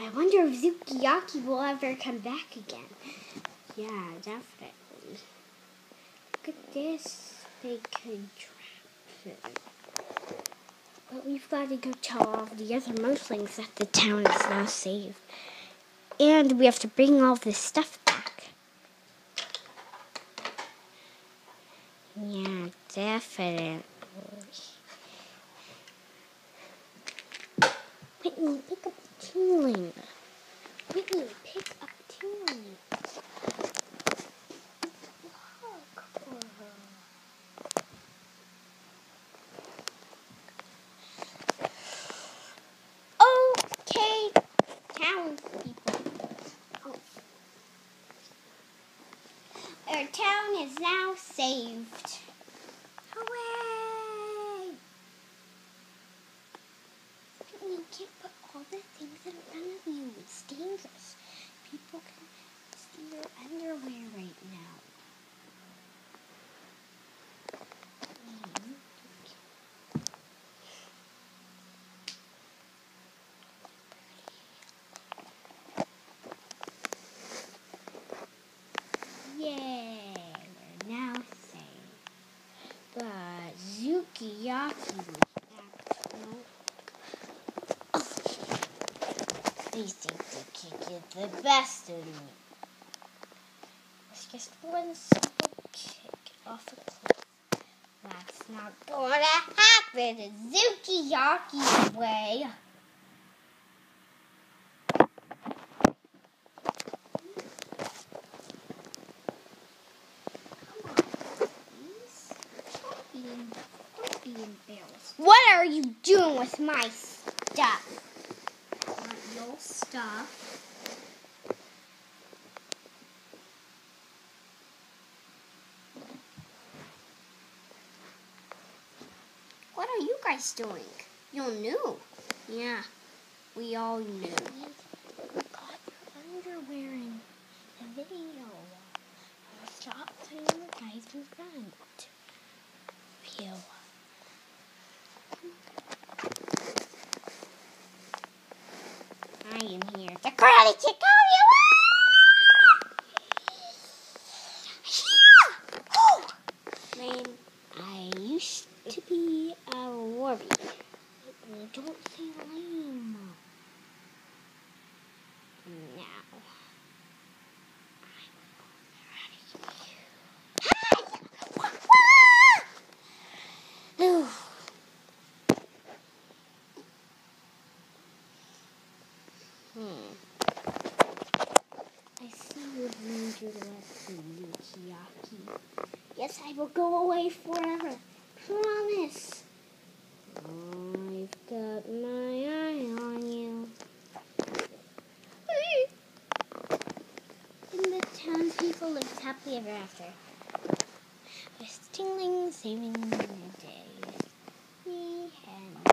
I wonder if Sukiyaki will ever come back again. Yeah, definitely. Look at this big contraption. But we've got to go tell all of the other Moshlings that the town is now safe. And we have to bring all this stuff back. Yeah, definitely. Whitney, pick up the tingling. Whitney, pick up tingling. Look for her. Okay, townspeople. Our town is now saved. Hooray! You can't put all the things in front of you. It's dangerous. People can see your underwear right now. Yay! We're now safe. But Sukiyaki was back. No. These things can get the best of me. It's just one simple kick off a cliff. That's not gonna happen in Sukiyaki's way. Don't be embarrassed. What are you doing with my stuff? Not your stuff. What are you guys doing? You knew. Yeah, we all knew. You got your underwear in the video. Stop putting the guys in front. Phew. I am here to karate kick all you. Lame. I used to be a warrior. Don't say lame. Now. I see you've learned your lesson, Sukiyaki. Yes, I will go away forever. Promise. I've got my eye on you. And the townspeople lived happily ever after. With Tingling saving the day. The end.